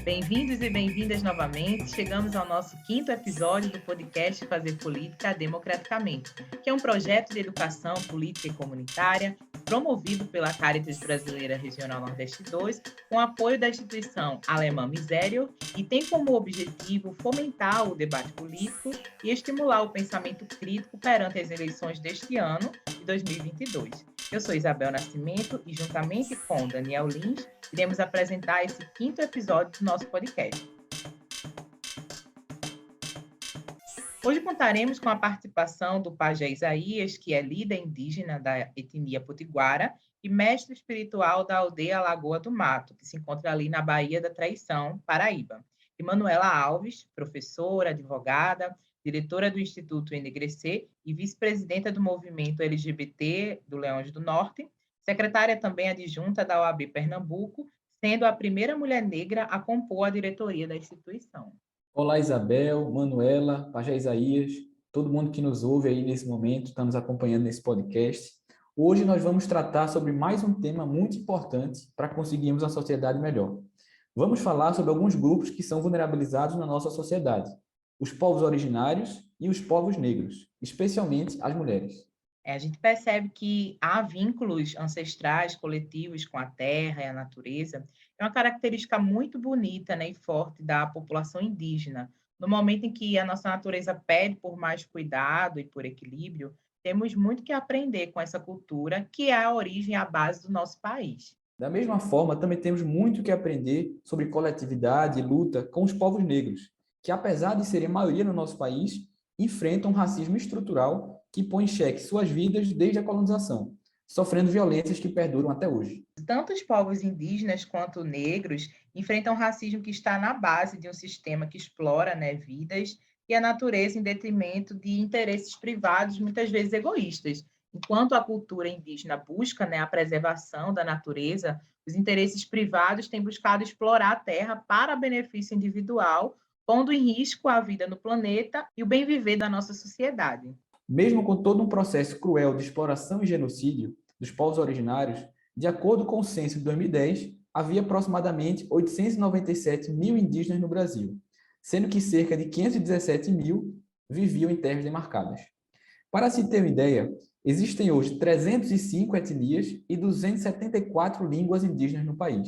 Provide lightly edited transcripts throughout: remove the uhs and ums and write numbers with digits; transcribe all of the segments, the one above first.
Bem-vindos e bem-vindas novamente. Chegamos ao nosso 5º episódio do podcast Fazer Política Democraticamente, que é um projeto de educação política e comunitária promovido pela Caritas Brasileira Regional Nordeste 2, com apoio da instituição alemã Miserio, e tem como objetivo fomentar o debate político e estimular o pensamento crítico perante as eleições deste ano, de 2022. Eu sou Isabel Nascimento e, juntamente com Daniel Lins, iremos apresentar esse 5º episódio do nosso podcast. Hoje contaremos com a participação do Pajé Isaías, que é líder indígena da etnia potiguara e mestre espiritual da aldeia Lagoa do Mato, que se encontra ali na Baía da Traição, Paraíba. E Manuela Alves, professora, advogada, diretora do Instituto Enegrecer e vice-presidenta do movimento LGBT do Leões do Norte, secretária também adjunta da OAB Pernambuco, sendo a primeira mulher negra a compor a diretoria da instituição. Olá, Isabel, Manuela, Pajé Isaías, todo mundo que nos ouve aí nesse momento, está nos acompanhando nesse podcast. Hoje nós vamos tratar sobre mais um tema muito importante para conseguirmos uma sociedade melhor. Vamos falar sobre alguns grupos que são vulnerabilizados na nossa sociedade: os povos originários e os povos negros, especialmente as mulheres. A gente percebe que há vínculos ancestrais, coletivos com a terra e a natureza. É uma característica muito bonita, né, e forte da população indígena. No momento em que a nossa natureza pede por mais cuidado e por equilíbrio, temos muito que aprender com essa cultura, que é a origem e a base do nosso país. Da mesma forma, também temos muito que aprender sobre coletividade e luta com os povos negros, que, apesar de serem maioria no nosso país, enfrentam um racismo estrutural que põe em xeque suas vidas desde a colonização, sofrendo violências que perduram até hoje. Tanto os povos indígenas quanto negros enfrentam o racismo que está na base de um sistema que explora, né, vidas e a natureza em detrimento de interesses privados, muitas vezes egoístas. Enquanto a cultura indígena busca, né, a preservação da natureza, os interesses privados têm buscado explorar a terra para benefício individual, pondo em risco a vida no planeta e o bem viver da nossa sociedade. Mesmo com todo um processo cruel de exploração e genocídio dos povos originários, de acordo com o censo de 2010, havia aproximadamente 897 mil indígenas no Brasil, sendo que cerca de 517 mil viviam em terras demarcadas. Para se ter uma ideia, existem hoje 305 etnias e 274 línguas indígenas no país.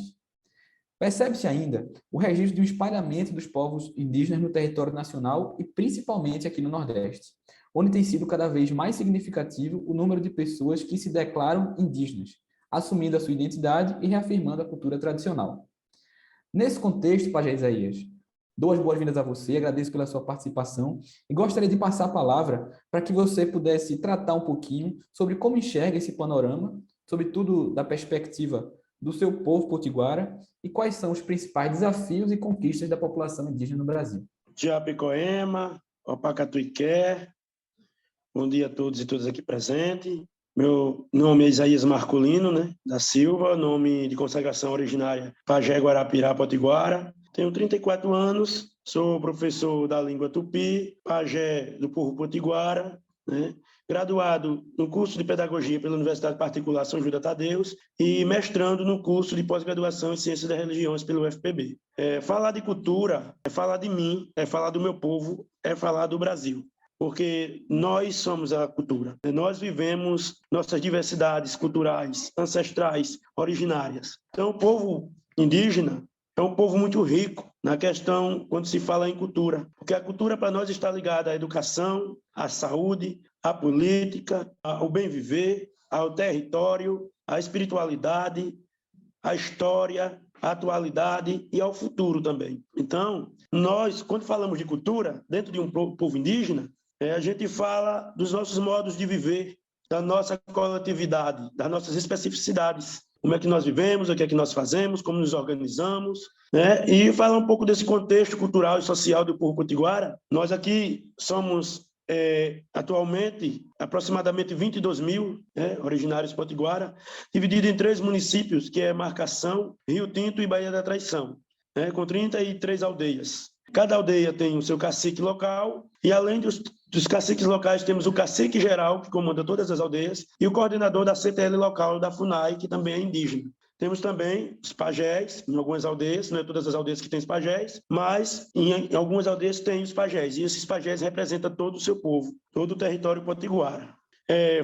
Percebe-se ainda o registro de um espalhamento dos povos indígenas no território nacional e principalmente aqui no Nordeste, onde tem sido cada vez mais significativo o número de pessoas que se declaram indígenas, assumindo a sua identidade e reafirmando a cultura tradicional. Nesse contexto, Pajé Isaías, dou as boas-vindas a você, agradeço pela sua participação e gostaria de passar a palavra para que você pudesse tratar um pouquinho sobre como enxerga esse panorama, sobretudo da perspectiva do seu povo potiguara, e quais são os principais desafios e conquistas da população indígena no Brasil. Tiapicoema, Opacatuiqué, bom dia a todos e todas aqui presentes. Meu nome é Isaías Marcolino, né, da Silva, nome de consagração originária Pajé Guarapirá Potiguara. Tenho 34 anos, sou professor da língua tupi, pajé do povo potiguara, né, graduado no curso de pedagogia pela Universidade Particular São Judas Tadeus e mestrando no curso de pós-graduação em ciências das religiões pelo UFPB. Falar de cultura é falar de mim, é falar do meu povo, é falar do Brasil. Porque nós somos a cultura. Nós vivemos nossas diversidades culturais, ancestrais, originárias. Então, o povo indígena é um povo muito rico na questão quando se fala em cultura. Porque a cultura para nós está ligada à educação, à saúde, à política, ao bem viver, ao território, à espiritualidade, à história, à atualidade e ao futuro também. Então, nós, quando falamos de cultura, dentro de um povo indígena, a gente fala dos nossos modos de viver, da nossa coletividade, das nossas especificidades. Como é que nós vivemos, o que é que nós fazemos, como nos organizamos, né? E falar um pouco desse contexto cultural e social do povo potiguara. Nós aqui somos, atualmente, aproximadamente 22 mil, originários potiguara, dividido em 3 municípios, que é Marcação, Rio Tinto e Baía da Traição, com 33 aldeias. Cada aldeia tem o seu cacique local e, além dos caciques locais, temos o cacique geral, que comanda todas as aldeias, e o coordenador da CTL local da FUNAI, que também é indígena. Temos também os pajés, em algumas aldeias, não é todas as aldeias que têm os pajés, mas em algumas aldeias tem os pajés, e esses pajés representam todo o seu povo, todo o território potiguara.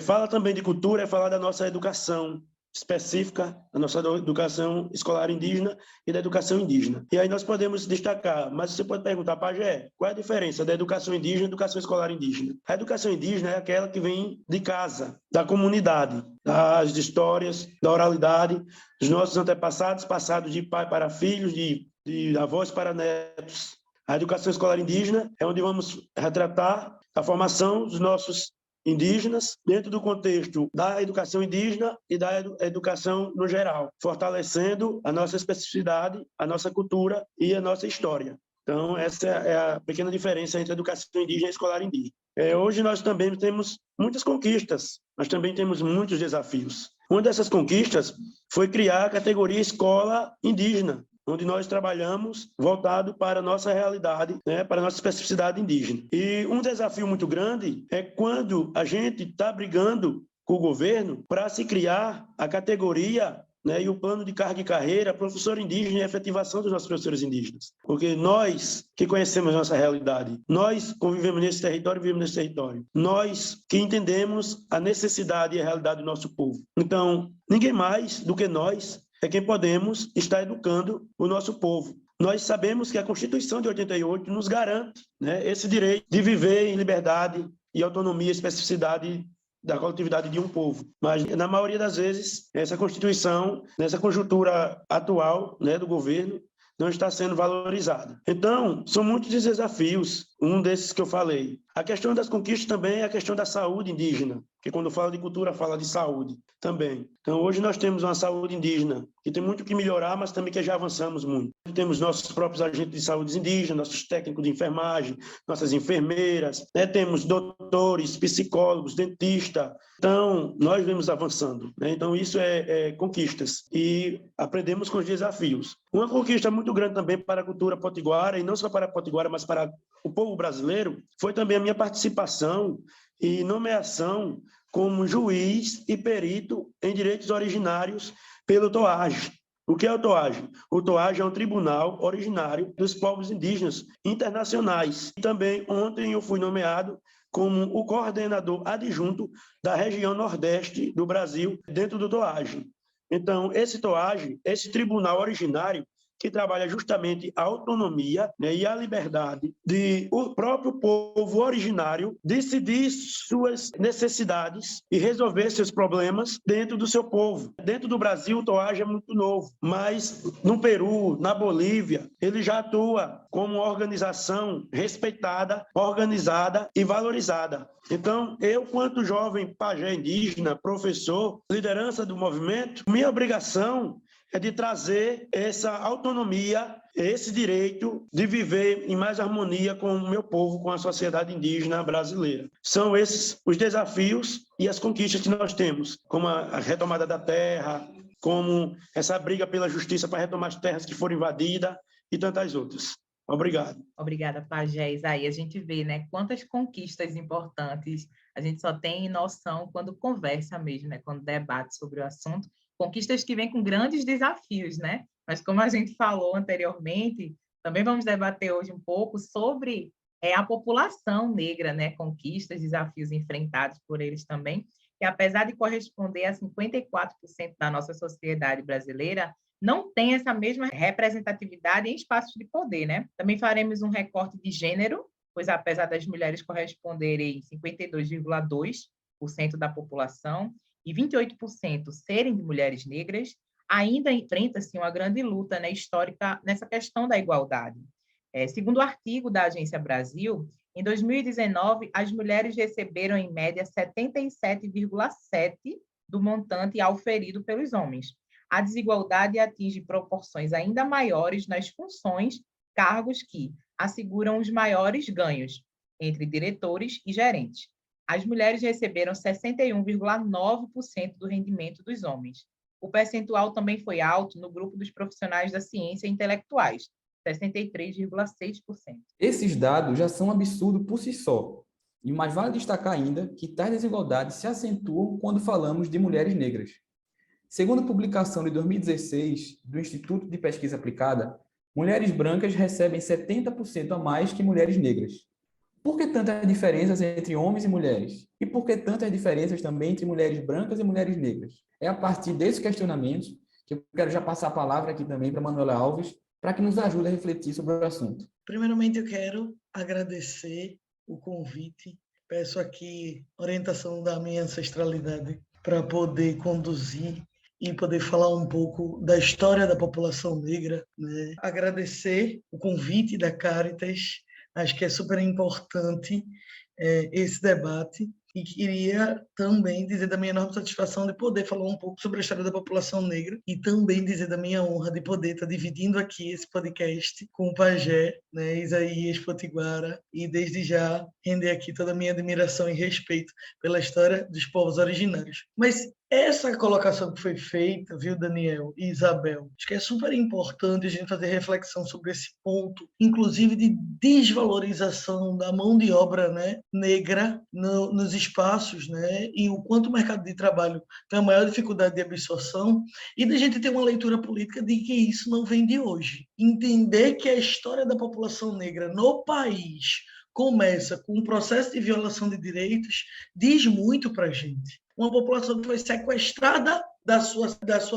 Fala também de cultura, é falar da nossa educação específica, da nossa educação escolar indígena e da educação indígena. E aí nós podemos destacar, mas você pode perguntar, pajé, qual é a diferença da educação indígena e da educação escolar indígena? A educação indígena é aquela que vem de casa, da comunidade, das histórias, da oralidade, dos nossos antepassados, passados de pai para filhos, de avós para netos. A educação escolar indígena é onde vamos retratar a formação dos nossos indígenas dentro do contexto da educação indígena e da educação no geral, fortalecendo a nossa especificidade, a nossa cultura e a nossa história. Então, essa é a pequena diferença entre a educação indígena e a escolar indígena. Hoje nós também temos muitas conquistas, mas também temos muitos desafios. Uma dessas conquistas foi criar a categoria escola indígena, onde nós trabalhamos voltado para a nossa realidade, né, para a nossa especificidade indígena. E um desafio muito grande é quando a gente está brigando com o governo para se criar a categoria, né, e o plano de carga e carreira professor indígena e efetivação dos nossos professores indígenas. Porque nós que conhecemos a nossa realidade, nós convivemos nesse território, vivemos nesse território, nós que entendemos a necessidade e a realidade do nosso povo. Então, ninguém mais do que nós é quem podemos estar educando o nosso povo. Nós sabemos que a Constituição de 88 nos garante, né, esse direito de viver em liberdade e autonomia e especificidade da coletividade de um povo. Mas, na maioria das vezes, essa Constituição, nessa conjuntura atual, né, do governo, não está sendo valorizada. Então, são muitos desafios, um desses que eu falei. A questão das conquistas também é a questão da saúde indígena, que quando fala de cultura, fala de saúde também. Então, hoje nós temos uma saúde indígena que tem muito que melhorar, mas também que já avançamos muito. Temos nossos próprios agentes de saúde indígena, nossos técnicos de enfermagem, nossas enfermeiras, né? Temos doutores, psicólogos, dentistas. Então, nós vemos avançando, né? Então, isso é conquistas e aprendemos com os desafios. Uma conquista muito grande também para a cultura potiguara, e não só para a potiguara, mas para o povo brasileiro, foi também a minha participação e nomeação como juiz e perito em direitos originários pelo TOAGE. O que é o TOAGE? O TOAGE é um tribunal originário dos povos indígenas internacionais. E também ontem eu fui nomeado como o coordenador adjunto da região Nordeste do Brasil dentro do TOAGE. Então, esse TOAGE, esse tribunal originário, que trabalha justamente a autonomia, né, e a liberdade de o próprio povo originário decidir suas necessidades e resolver seus problemas dentro do seu povo. Dentro do Brasil, o TOAGE é muito novo, mas no Peru, na Bolívia, ele já atua como uma organização respeitada, organizada e valorizada. Então, eu, quanto jovem pajé indígena, professor, liderança do movimento, minha obrigação é de trazer essa autonomia, esse direito de viver em mais harmonia com o meu povo, com a sociedade indígena brasileira. São esses os desafios e as conquistas que nós temos, como a retomada da terra, como essa briga pela justiça para retomar as terras que foram invadidas e tantas outras. Obrigado. Obrigada, pajé. Aí a gente vê, né, quantas conquistas importantes a gente só tem noção quando conversa mesmo, né, quando debate sobre o assunto. Conquistas que vêm com grandes desafios, né? Mas como a gente falou anteriormente, também vamos debater hoje um pouco sobre a população negra, né? Conquistas, desafios enfrentados por eles também, que apesar de corresponder a 54% da nossa sociedade brasileira, não tem essa mesma representatividade em espaços de poder, né? Também faremos um recorte de gênero, pois apesar das mulheres corresponderem 52,2% da população, e 28% serem de mulheres negras, ainda enfrenta-se uma grande luta, né, histórica nessa questão da igualdade. Segundo o artigo da Agência Brasil, em 2019, as mulheres receberam, em média, 77,7% do montante auferido pelos homens. A desigualdade atinge proporções ainda maiores nas funções, cargos que asseguram os maiores ganhos entre diretores e gerentes. As mulheres receberam 61,9% do rendimento dos homens. O percentual também foi alto no grupo dos profissionais da ciência e intelectuais, 63,6%. Esses dados já são um absurdo por si só. E mais vale destacar ainda que tais desigualdades se acentuam quando falamos de mulheres negras. Segundo publicação de 2016 do Instituto de Pesquisa Aplicada, mulheres brancas recebem 70% a mais que mulheres negras. Por que tantas diferenças entre homens e mulheres? E por que tantas diferenças também entre mulheres brancas e mulheres negras? É a partir desses questionamentos que eu quero já passar a palavra aqui também para a Manuela Alves, para que nos ajude a refletir sobre o assunto. Primeiramente, eu quero agradecer o convite. Peço aqui orientação da minha ancestralidade para poder conduzir e poder falar um pouco da história da população negra, né? Agradecer o convite da Caritas. Acho que é super importante esse debate e queria também dizer da minha enorme satisfação de poder falar um pouco sobre a história da população negra e também dizer da minha honra de poder estar dividindo aqui esse podcast com o Pajé, né, Isaías Potiguara, e desde já render aqui toda a minha admiração e respeito pela história dos povos originários. Mas essa colocação que foi feita, viu, Daniel e Isabel, acho que é super importante a gente fazer reflexão sobre esse ponto, inclusive de desvalorização da mão de obra, né, negra nos espaços, né, e o quanto o mercado de trabalho tem a maior dificuldade de absorção, e da gente ter uma leitura política de que isso não vem de hoje. Entender que a história da população negra no país começa com um processo de violação de direitos diz muito para a gente. Uma população que foi sequestrada da sua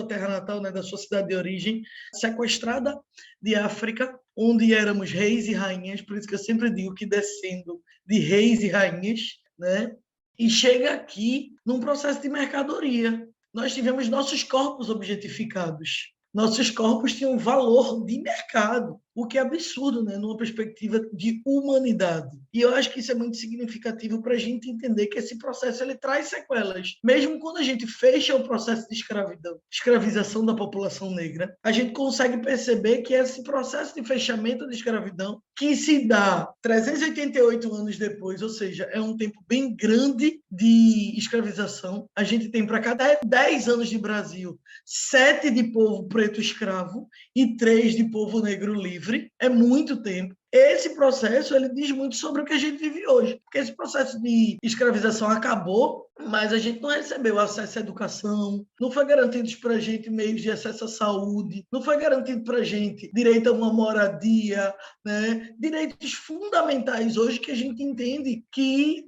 terra natal, né, da sua cidade de origem, sequestrada de África, onde éramos reis e rainhas, por isso que eu sempre digo que descendo de reis e rainhas, né, e chega aqui num processo de mercadoria. Nós tivemos nossos corpos objetificados. Nossos corpos tinham valor de mercado, o que é absurdo, né? Numa perspectiva de humanidade. E eu acho que isso é muito significativo para a gente entender que esse processo ele traz sequelas. Mesmo quando a gente fecha o processo de escravidão, escravização da população negra, a gente consegue perceber que esse processo de fechamento de escravidão, que se dá 388 anos depois, ou seja, é um tempo bem grande de escravização. A gente tem para cada 10 anos de Brasil, 7 de povo preto escravo e 3 de povo negro livre. É muito tempo. Esse processo ele diz muito sobre o que a gente vive hoje, porque esse processo de escravização acabou, mas a gente não recebeu acesso à educação, não foi garantido para a gente meios de acesso à saúde, não foi garantido para a gente direito a uma moradia, né? Direitos fundamentais hoje que a gente entende que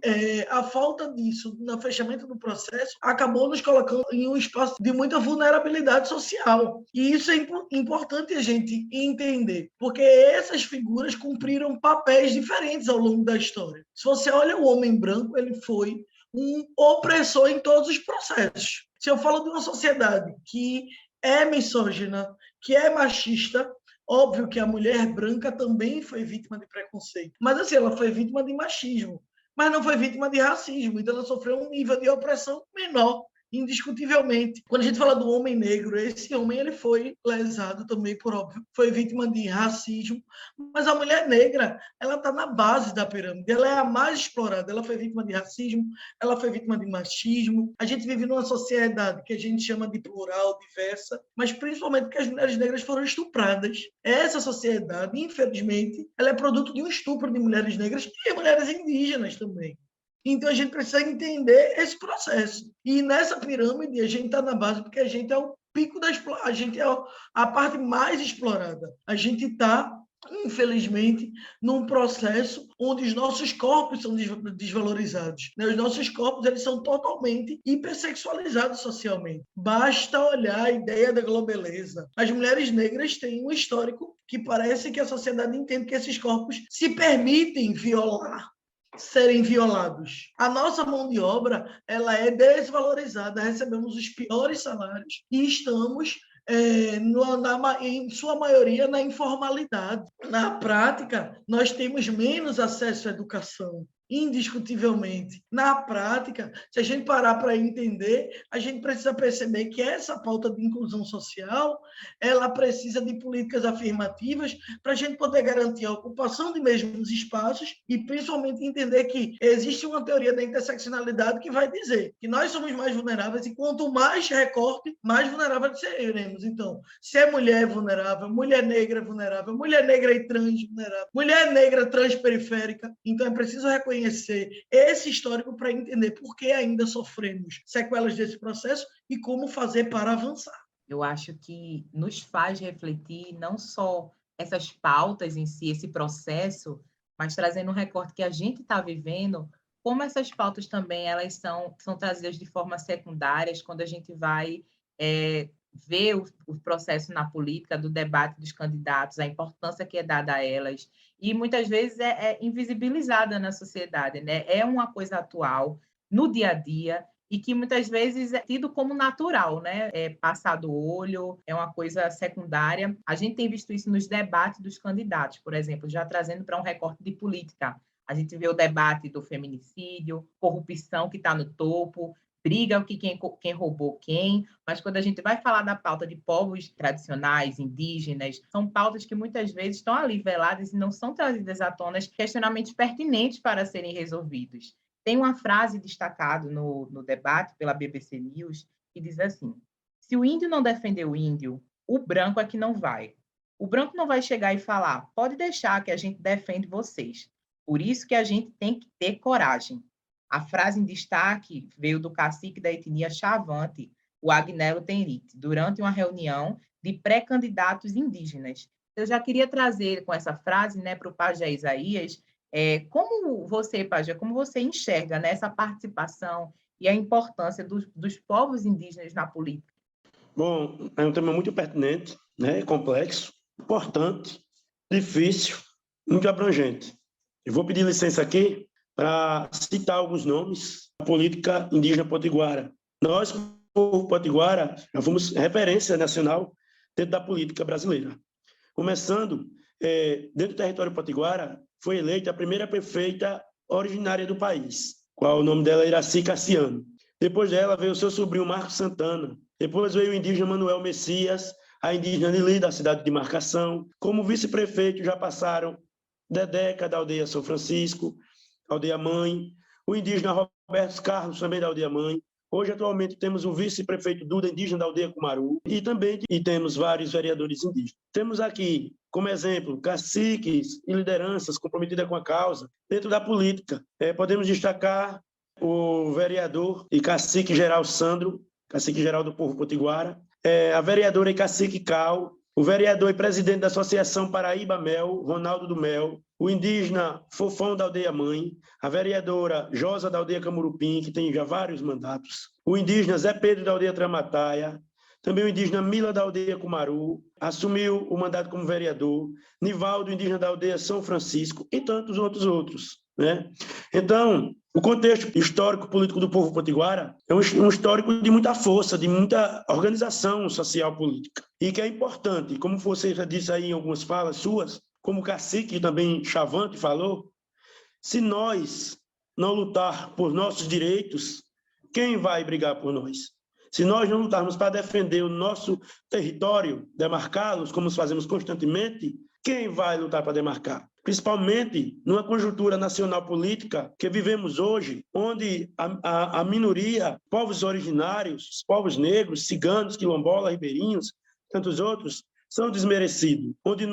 a falta disso no fechamento do processo acabou nos colocando em um espaço de muita vulnerabilidade social. E isso é importante a gente entender, porque essas figuras cumpriram papéis diferentes ao longo da história. Se você olha o homem branco, ele foi um opressor em todos os processos. Se eu falo de uma sociedade que é misógina, que é machista, óbvio que a mulher branca também foi vítima de preconceito. Mas assim, ela foi vítima de machismo, mas não foi vítima de racismo. Então ela sofreu um nível de opressão menor, indiscutivelmente. Quando a gente fala do homem negro, esse homem ele foi lesado também, por óbvio, foi vítima de racismo, mas a mulher negra, ela está na base da pirâmide, ela é a mais explorada, ela foi vítima de racismo, ela foi vítima de machismo. A gente vive numa sociedade que a gente chama de plural, diversa, mas principalmente porque as mulheres negras foram estupradas. Essa sociedade, infelizmente, ela é produto de um estupro de mulheres negras e mulheres indígenas também. Então, a gente precisa entender esse processo. E nessa pirâmide, a gente está na base porque a gente é o pico da exploração, a gente é a parte mais explorada. A gente está, infelizmente, num processo onde os nossos corpos são desvalorizados. Os nossos corpos eles são totalmente hipersexualizados socialmente. Basta olhar a ideia da globeleza. As mulheres negras têm um histórico que parece que a sociedade entende que esses corpos se permitem violar, serem violados. A nossa mão de obra ela é desvalorizada, recebemos os piores salários e estamos em sua maioria na informalidade. Na prática, nós temos menos acesso à educação, indiscutivelmente. Na prática, se a gente parar para entender, a gente precisa perceber que essa pauta de inclusão social, ela precisa de políticas afirmativas para a gente poder garantir a ocupação de mesmos espaços e principalmente entender que existe uma teoria da interseccionalidade que vai dizer que nós somos mais vulneráveis e quanto mais recorte, mais vulneráveis seremos. Então, se é mulher vulnerável, mulher negra vulnerável, mulher negra e trans vulnerável, mulher negra transperiférica, então é preciso reconhecer conhecer esse histórico para entender por que ainda sofremos sequelas desse processo e como fazer para avançar. Eu acho que nos faz refletir não só essas pautas em si, esse processo, mas trazendo um recorte que a gente está vivendo, como essas pautas também elas são trazidas de forma secundárias quando a gente vai ver o processo na política, do debate dos candidatos, a importância que é dada a elas, e muitas vezes é invisibilizada na sociedade, né? É uma coisa atual, no dia a dia, e que muitas vezes é tido como natural, né? É passar do olho, é uma coisa secundária. A gente tem visto isso nos debates dos candidatos, por exemplo, já trazendo para um recorte de política. A gente vê o debate do feminicídio, corrupção que está no topo, briga o que quem roubou quem, mas quando a gente vai falar da pauta de povos tradicionais, indígenas, são pautas que muitas vezes estão ali veladas e não são trazidas à tona questionamentos pertinentes para serem resolvidos. Tem uma frase destacada no debate pela BBC News que diz assim: se o índio não defender o índio, o branco é que não vai. O branco não vai chegar e falar, pode deixar que a gente defende vocês. Por isso que a gente tem que ter coragem. A frase em destaque veio do cacique da etnia Xavante, o Agnello Tenrite, durante uma reunião de pré-candidatos indígenas. Eu já queria trazer com essa frase, né, para o Pajé Isaías, como você, Pajé, como você enxerga, né, essa participação e a importância dos povos indígenas na política? Bom, é um tema muito pertinente, né, complexo, importante, difícil, muito abrangente. Eu vou pedir licença aqui para citar alguns nomes da política indígena potiguara. Nós, povo potiguara, já fomos referência nacional dentro da política brasileira. Começando, dentro do território potiguara, foi eleita a primeira prefeita originária do país, qual o nome dela era Iraci Cassiano. Depois dela veio o seu sobrinho Marcos Santana. Depois veio o indígena Manuel Messias, a indígena Lili, da cidade de Marcação. Como vice-prefeito já passaram Dedeca, da aldeia São Francisco, aldeia Mãe, o indígena Roberto Carlos, também da aldeia Mãe. Hoje, atualmente, temos o vice-prefeito Duda, indígena da aldeia Cumaru, e também temos vários vereadores indígenas. Temos aqui, como exemplo, caciques e lideranças comprometidas com a causa dentro da política. Podemos destacar o vereador e cacique geral Sandro, cacique geral do povo potiguara, a vereadora e cacique Cal, o vereador e presidente da Associação Paraíba Mel, Ronaldo do Mel, o indígena Fofão da aldeia Mãe, a vereadora Josa da aldeia Camurupim, que tem já vários mandatos, o indígena Zé Pedro da aldeia Tramataia, também o indígena Mila da aldeia Cumaru, assumiu o mandato como vereador, Nivaldo, indígena da aldeia São Francisco, e tantos outros, né? Então, o contexto histórico político do povo potiguara é um histórico de muita força, de muita organização social política, e que é importante, como você já disse aí em algumas falas suas, como o cacique também Chavante falou, se nós não lutar por nossos direitos, quem vai brigar por nós? Se nós não lutarmos para defender o nosso território, demarcá-los, como fazemos constantemente, quem vai lutar para demarcar? Principalmente numa conjuntura nacional política que vivemos hoje, onde a minoria, povos originários, povos negros, ciganos, quilombolas, ribeirinhos, tantos outros, são desmerecidos, onde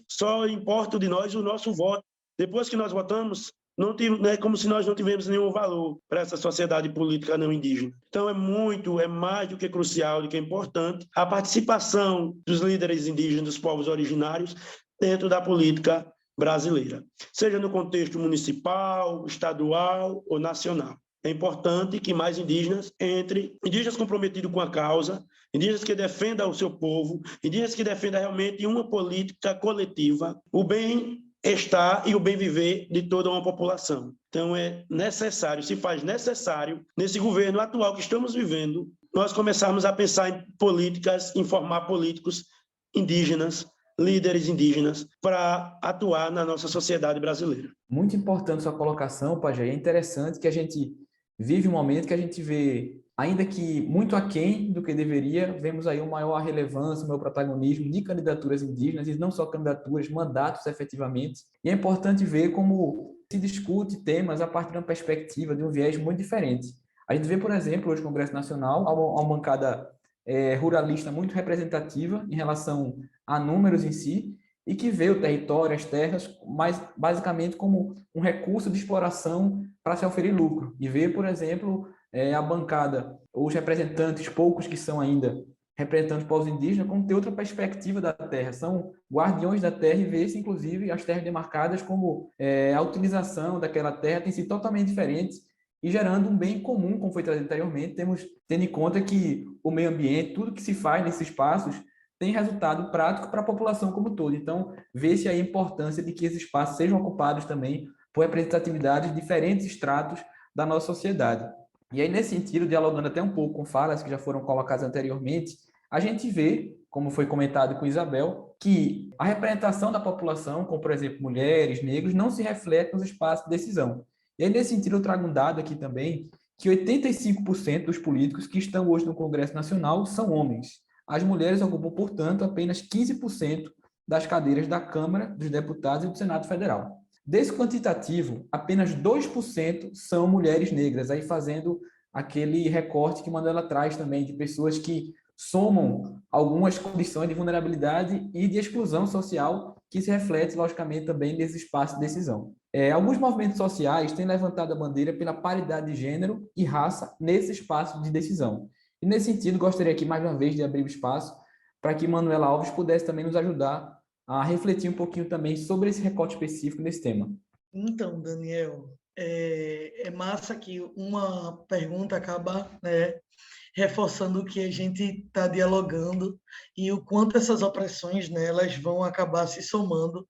só importa de nós o nosso voto. Depois que nós votamos, não é como se nós não tivéssemos nenhum valor para essa sociedade política não indígena. Então é mais do que crucial, do que importante, a participação dos líderes indígenas, dos povos originários, dentro da política brasileira, seja no contexto municipal, estadual ou nacional. É importante que mais indígenas entrem, indígenas comprometidos com a causa, indígenas que defendam o seu povo, indígenas que defendam realmente uma política coletiva, o bem-estar e o bem-viver de toda uma população. Então é necessário, se faz necessário, nesse governo atual que estamos vivendo, nós começarmos a pensar em políticas, em formar políticos indígenas, líderes indígenas, para atuar na nossa sociedade brasileira. Muito importante sua colocação, Pajé. É interessante que a gente vive um momento que a gente vê, ainda que muito aquém do que deveria, vemos aí uma maior relevância, um maior protagonismo de candidaturas indígenas, e não só candidaturas, mandatos efetivamente. E é importante ver como se discute temas a partir de uma perspectiva, de um viés muito diferente. A gente vê, por exemplo, hoje no Congresso Nacional, uma bancada ruralista muito representativa em relação a números em si, e que vê o território, as terras, mais basicamente como um recurso de exploração para se oferir lucro. E vê, por exemplo, a bancada, os representantes, poucos que são ainda representantes dos povos indígenas, como ter outra perspectiva da terra. São guardiões da terra e vê-se, inclusive, as terras demarcadas como a utilização daquela terra tem sido totalmente diferente e gerando um bem comum, como foi trazido anteriormente, tendo em conta que o meio ambiente, tudo que se faz nesses espaços, tem resultado prático para a população como um todo. Então, vê-se aí a importância de que esses espaços sejam ocupados também por representatividades de diferentes estratos da nossa sociedade. E aí, nesse sentido, dialogando até um pouco com falas que já foram colocadas anteriormente, a gente vê, como foi comentado com Isabel, que a representação da população, como, por exemplo, mulheres, negros, não se reflete nos espaços de decisão. E aí, nesse sentido, eu trago um dado aqui também, que 85% dos políticos que estão hoje no Congresso Nacional são homens. As mulheres ocupam, portanto, apenas 15% das cadeiras da Câmara dos Deputados e do Senado Federal. Desse quantitativo, apenas 2% são mulheres negras, aí fazendo aquele recorte que Manuela traz também, de pessoas que somam algumas condições de vulnerabilidade e de exclusão social, que se reflete, logicamente, também nesse espaço de decisão. Alguns movimentos sociais têm levantado a bandeira pela paridade de gênero e raça nesse espaço de decisão. E, nesse sentido, gostaria aqui, mais uma vez, de abrir o espaço para que Manuela Alves pudesse também nos ajudar a refletir um pouquinho também sobre esse recorte específico nesse tema. Então, Daniel, é massa que uma pergunta acaba, né, reforçando o que a gente está dialogando e o quanto essas opressões, né, elas vão acabar se somando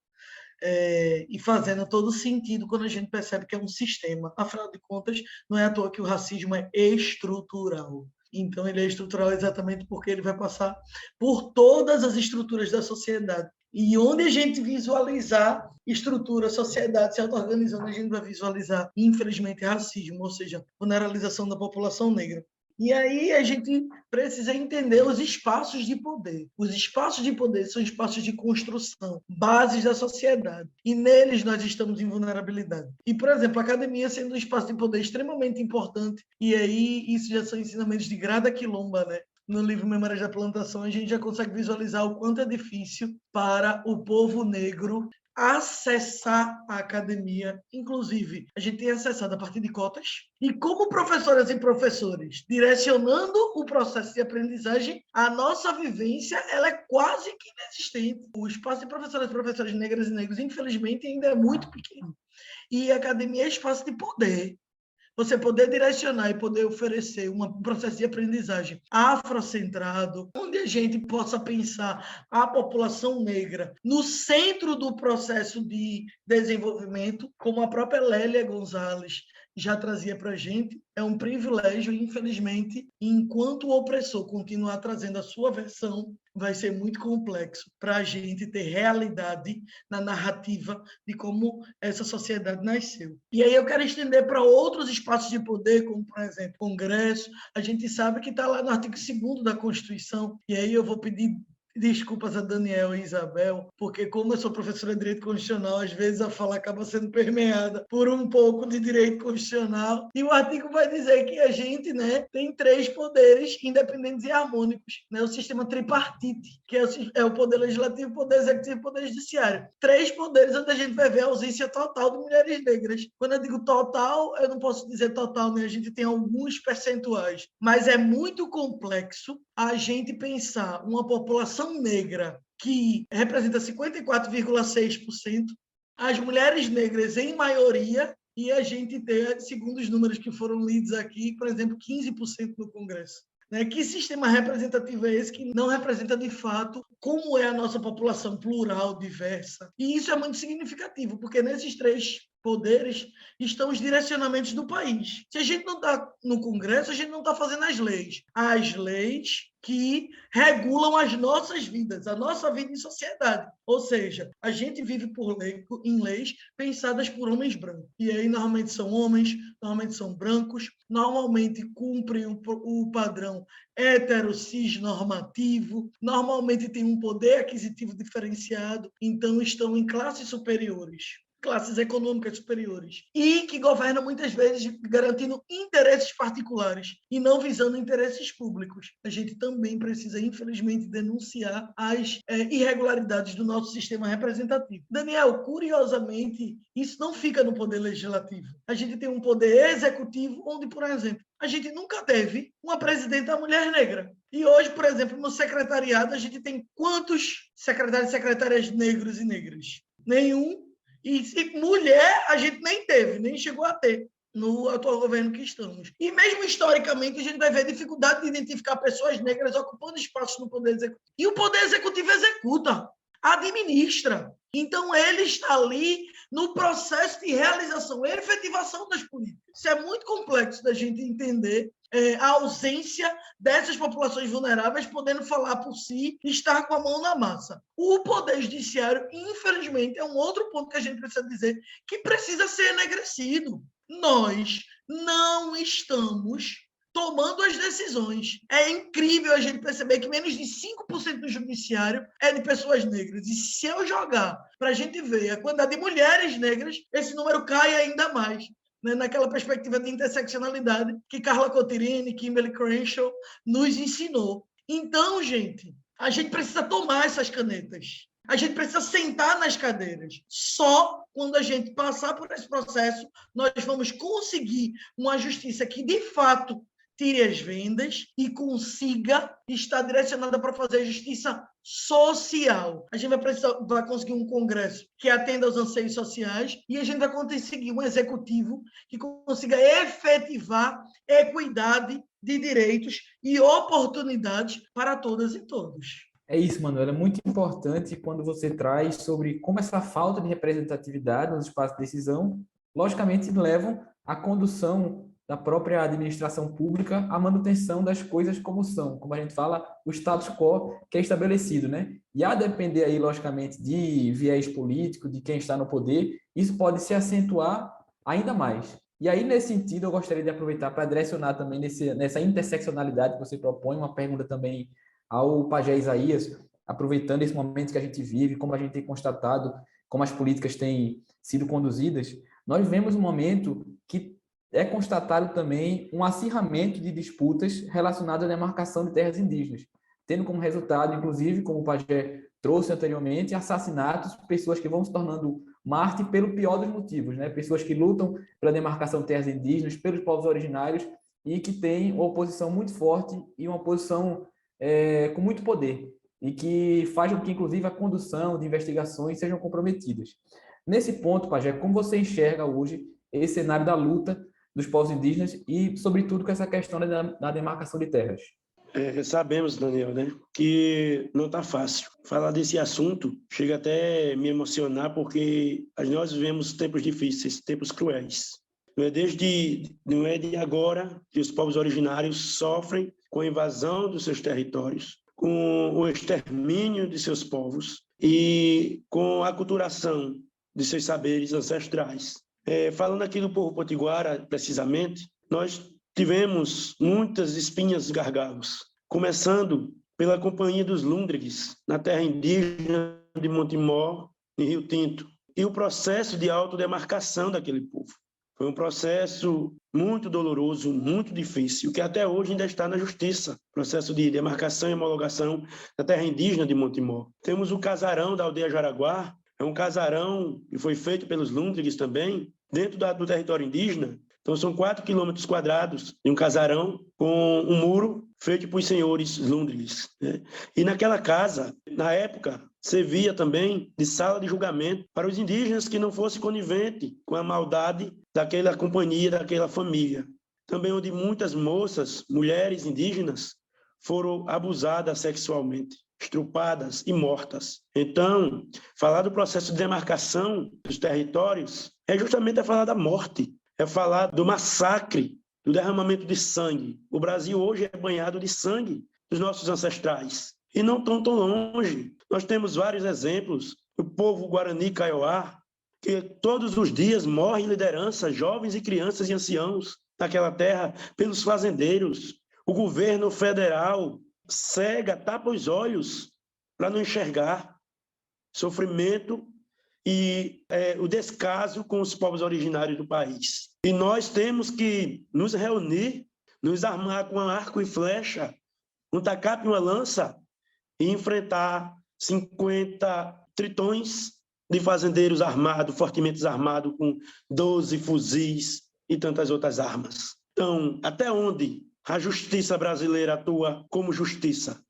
e fazendo todo sentido quando a gente percebe que é um sistema. Afinal de contas, não é à toa que o racismo é estrutural. Então, ele é estrutural exatamente porque ele vai passar por todas as estruturas da sociedade. E onde a gente visualizar estrutura, sociedade se auto-organizando, a gente vai visualizar, infelizmente, racismo, ou seja, vulnerabilização da população negra. E aí a gente precisa entender os espaços de poder. Os espaços de poder são espaços de construção, bases da sociedade. E neles nós estamos em vulnerabilidade. E, por exemplo, a academia sendo um espaço de poder extremamente importante, e aí isso já são ensinamentos de Grada Quilomba, né? No livro Memórias da Plantação, a gente já consegue visualizar o quanto é difícil para o povo negro acessar a academia. Inclusive, a gente tem acessado a partir de cotas. E como professoras e professores, direcionando o processo de aprendizagem, a nossa vivência ela é quase que inexistente. O espaço de professoras e professores negras e negros, infelizmente, ainda é muito pequeno. E a academia é espaço de poder. Você poder direcionar e poder oferecer um processo de aprendizagem afrocentrado, onde a gente possa pensar a população negra no centro do processo de desenvolvimento, como a própria Lélia Gonzalez já trazia para a gente, é um privilégio, infelizmente, enquanto o opressor continuar trazendo a sua versão, vai ser muito complexo para a gente ter realidade na narrativa de como essa sociedade nasceu. E aí eu quero estender para outros espaços de poder, como, por exemplo, o Congresso. A gente sabe que está lá no artigo 2º da Constituição, e aí eu vou pedir desculpas a Daniel e Isabel, porque como eu sou professora de Direito Constitucional, às vezes a fala acaba sendo permeada por um pouco de Direito Constitucional, e o artigo vai dizer que a gente, né, tem 3 poderes independentes e harmônicos, né, o sistema tripartite, que é o poder legislativo, o poder executivo e o poder judiciário. 3 poderes onde a gente vai ver a ausência total de mulheres negras. Quando eu digo total, eu não posso dizer total, né, a gente tem alguns percentuais, mas é muito complexo a gente pensar uma população negra que representa 54,6%, as mulheres negras em maioria, e a gente ter, segundo os números que foram lidos aqui, por exemplo, 15% no Congresso. Que sistema representativo é esse que não representa, de fato, como é a nossa população plural, diversa? E isso é muito significativo, porque nesses 3 poderes estão os direcionamentos do país. Se a gente não está no Congresso, a gente não está fazendo as leis. As leis que regulam as nossas vidas, a nossa vida em sociedade. Ou seja, a gente vive em leis pensadas por homens brancos. E aí, normalmente são homens, normalmente são brancos, normalmente cumprem o padrão hetero-cis normativo, normalmente têm um poder aquisitivo diferenciado, então estão em classes superiores. classes econômicas superiores e que governam muitas vezes garantindo interesses particulares e não visando interesses públicos. A gente também precisa, infelizmente, denunciar as irregularidades do nosso sistema representativo. Daniel, curiosamente, isso não fica no poder legislativo. A gente tem um poder executivo onde, por exemplo, a gente nunca teve uma presidenta mulher negra. E hoje, por exemplo, no secretariado, a gente tem quantos secretários e secretárias negros e negras? Nenhum. E mulher, a gente nem teve, nem chegou a ter no atual governo que estamos. E mesmo historicamente, a gente vai ver dificuldade de identificar pessoas negras ocupando espaços no Poder Executivo. E o Poder Executivo executa, administra. Então, ele está ali no processo de realização e efetivação das políticas. Isso é muito complexo da gente entender a ausência dessas populações vulneráveis podendo falar por si e estar com a mão na massa. O Poder Judiciário, infelizmente, é um outro ponto que a gente precisa dizer que precisa ser enegrecido. Nós não estamos tomando as decisões. É incrível a gente perceber que menos de 5% do judiciário é de pessoas negras. E se eu jogar para a gente ver a quantidade de mulheres negras, esse número cai ainda mais. Né? Naquela perspectiva de interseccionalidade que Carla Cottirini, Kimberly Crenshaw nos ensinou. Então, gente, a gente precisa tomar essas canetas. A gente precisa sentar nas cadeiras. Só quando a gente passar por esse processo, nós vamos conseguir uma justiça que, de fato, tire as vendas e consiga estar direcionada para fazer justiça social. A gente vai conseguir um Congresso que atenda aos anseios sociais e a gente vai conseguir um executivo que consiga efetivar equidade de direitos e oportunidades para todas e todos. É isso, Manuel. É muito importante quando você traz sobre como essa falta de representatividade nos espaços de decisão, logicamente, levam à condução da própria administração pública à manutenção das coisas como são, como a gente fala, o status quo que é estabelecido, né? E a depender aí, logicamente, de viés político, de quem está no poder, isso pode se acentuar ainda mais. E aí, nesse sentido, eu gostaria de aproveitar para direcionar também nessa interseccionalidade que você propõe, uma pergunta também ao Pajé Isaías, aproveitando esse momento que a gente vive, como a gente tem constatado, como as políticas têm sido conduzidas, nós vemos um momento que é constatado também um acirramento de disputas relacionadas à demarcação de terras indígenas, tendo como resultado, inclusive, como o Pajé trouxe anteriormente, assassinatos, pessoas que vão se tornando mártir pelo pior dos motivos, né? Pessoas que lutam pela demarcação de terras indígenas, pelos povos originários e que têm uma oposição muito forte e uma oposição com muito poder e que faz com que, inclusive, a condução de investigações sejam comprometidas. Nesse ponto, Pajé, como você enxerga hoje esse cenário da luta dos povos indígenas e, sobretudo, com essa questão da demarcação de terras? Sabemos, Daniel, né, que não está fácil. Falar desse assunto chega até me emocionar, porque nós vivemos tempos difíceis, tempos cruéis. Não é de agora que os povos originários sofrem com a invasão dos seus territórios, com o extermínio de seus povos e com a aculturação de seus saberes ancestrais. Falando aqui do povo potiguara, precisamente, nós tivemos muitas espinhas e gargalos, começando pela Companhia dos Lundregues, na terra indígena de Montemor, em Rio Tinto, e o processo de autodemarcação daquele povo. Foi um processo muito doloroso, muito difícil, que até hoje ainda está na justiça, processo de demarcação e homologação da terra indígena de Montemor. Temos o casarão da aldeia Jaraguá, é um casarão que foi feito pelos Lundregues também, dentro do território indígena. Então, são 4 quilômetros quadrados de um casarão com um muro feito por senhores Lundregues, né? E naquela casa, na época, servia também de sala de julgamento para os indígenas que não fossem coniventes com a maldade daquela companhia, daquela família. Também onde muitas moças, mulheres indígenas, foram abusadas sexualmente, estrupadas e mortas. Então, falar do processo de demarcação dos territórios é justamente falar da morte, é falar do massacre, do derramamento de sangue. O Brasil hoje é banhado de sangue dos nossos ancestrais. E não tão longe. Nós temos vários exemplos. O povo Guarani Kaiowá, que todos os dias morrem lideranças, jovens e crianças e anciãos naquela terra pelos fazendeiros. O governo federal cega, tapa os olhos para não enxergar sofrimento e o descaso com os povos originários do país. E nós temos que nos reunir, nos armar com um arco e flecha, um tacape e uma lança, e enfrentar 50 tritões de fazendeiros armados, fortemente armados, com 12 fuzis e tantas outras armas. Então, até onde a justiça brasileira atua como justiça?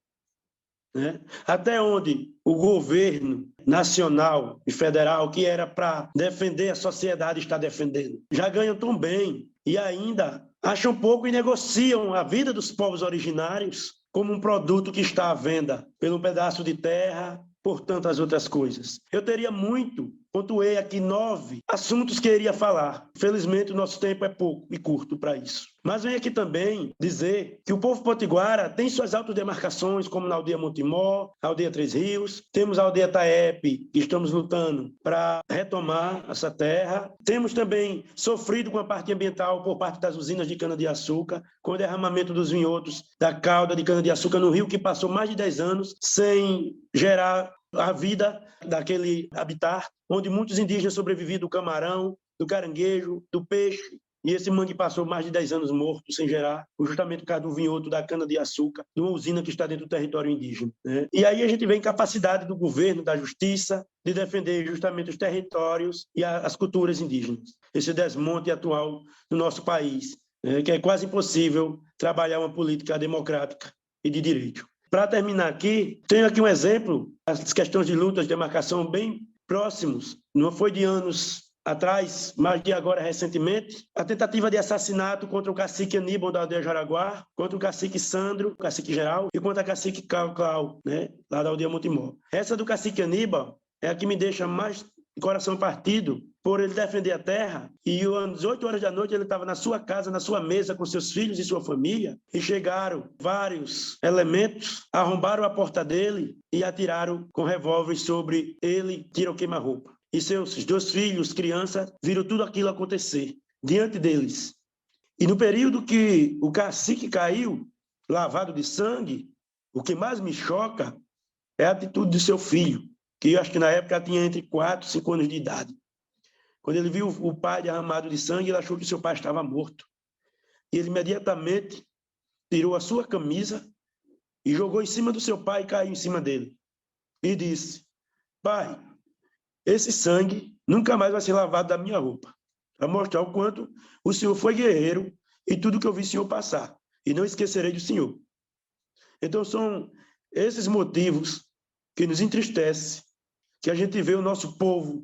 Né? Até onde o governo nacional e federal, que era para defender a sociedade, está defendendo? Já ganham tão bem e ainda acham pouco e negociam a vida dos povos originários como um produto que está à venda pelo pedaço de terra, por tantas outras coisas. Eu teria muito, pontuei aqui 9 assuntos que eu iria falar. Felizmente, o nosso tempo é pouco e curto para isso. Mas venho aqui também dizer que o povo potiguara tem suas autodemarcações, como na aldeia Montemor, a aldeia Três Rios, temos a aldeia Taepe, que estamos lutando para retomar essa terra. Temos também sofrido com a parte ambiental por parte das usinas de cana-de-açúcar, com o derramamento dos vinhotos da calda de cana-de-açúcar no rio, que passou mais de 10 anos sem gerar a vida daquele habitat, onde muitos indígenas sobreviviam do camarão, do caranguejo, do peixe, e esse mangue passou mais de 10 anos morto, sem gerar, justamente por causa do vinhoto da cana-de-açúcar, de uma usina que está dentro do território indígena. Né? E aí a gente vê a incapacidade do governo, da justiça, de defender justamente os territórios e as culturas indígenas. Esse desmonte atual do nosso país, né? Que é quase impossível trabalhar uma política democrática e de direito. Para terminar aqui, tenho aqui um exemplo, as questões de lutas de demarcação bem próximos, não foi de anos atrás, mas de agora recentemente, a tentativa de assassinato contra o cacique Aníbal da aldeia Jaraguá, contra o cacique Sandro, o cacique geral, e contra o cacique Clau, né, lá da aldeia Montemor. Essa do cacique Aníbal é a que me deixa mais de coração partido, por ele defender a terra, e às 8 horas da noite ele estava na sua casa, na sua mesa, com seus filhos e sua família, e chegaram vários elementos, arrombaram a porta dele e atiraram com revólveres sobre ele, tiram queima-roupa. E seus 2 filhos, crianças, viram tudo aquilo acontecer diante deles. E no período que o cacique caiu, lavado de sangue, o que mais me choca é a atitude de seu filho, que eu acho que na época tinha entre 4 e 5 anos de idade. Quando ele viu o pai derramado de sangue, ele achou que seu pai estava morto. E ele imediatamente tirou a sua camisa e jogou em cima do seu pai e caiu em cima dele. E disse: pai, esse sangue nunca mais vai ser lavado da minha roupa, para mostrar o quanto o senhor foi guerreiro e tudo que eu vi o senhor passar. E não esquecerei do senhor. Então são esses motivos que nos entristecem, que a gente vê o nosso povo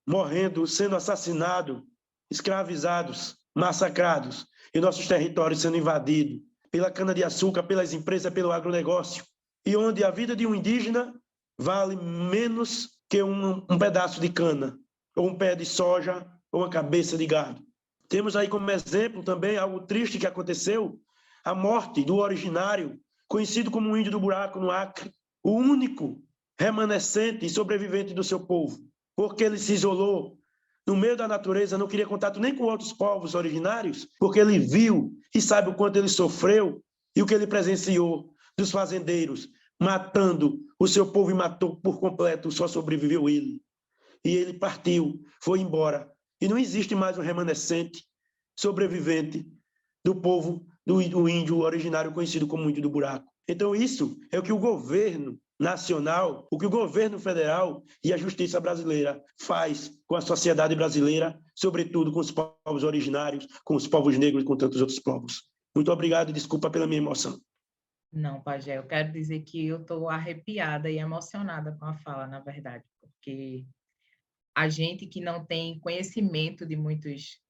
morrendo, sendo assassinado, escravizados, massacrados, e nossos territórios sendo invadidos pela cana-de-açúcar, pelas empresas, pelo agronegócio, e onde a vida de um indígena vale menos que um pedaço de cana, ou um pé de soja, ou uma cabeça de gado. Temos aí como exemplo também algo triste que aconteceu, a morte do originário, conhecido como o Índio do Buraco, no Acre, o único remanescente e sobrevivente do seu povo, porque ele se isolou no meio da natureza, não queria contato nem com outros povos originários, porque ele viu e sabe o quanto ele sofreu e o que ele presenciou dos fazendeiros, matando o seu povo e matou por completo, só sobreviveu ele. E ele partiu, foi embora. E não existe mais um remanescente sobrevivente do povo, do índio originário conhecido como Índio do Buraco. Então isso é o que o governo nacional, o que o governo federal e a justiça brasileira faz com a sociedade brasileira, sobretudo com os povos originários, com os povos negros e com tantos outros povos. Muito obrigado e desculpa pela minha emoção. Não, Pajé, eu quero dizer que eu estou arrepiada e emocionada com a fala, na verdade, porque a gente que não tem conhecimento de muitos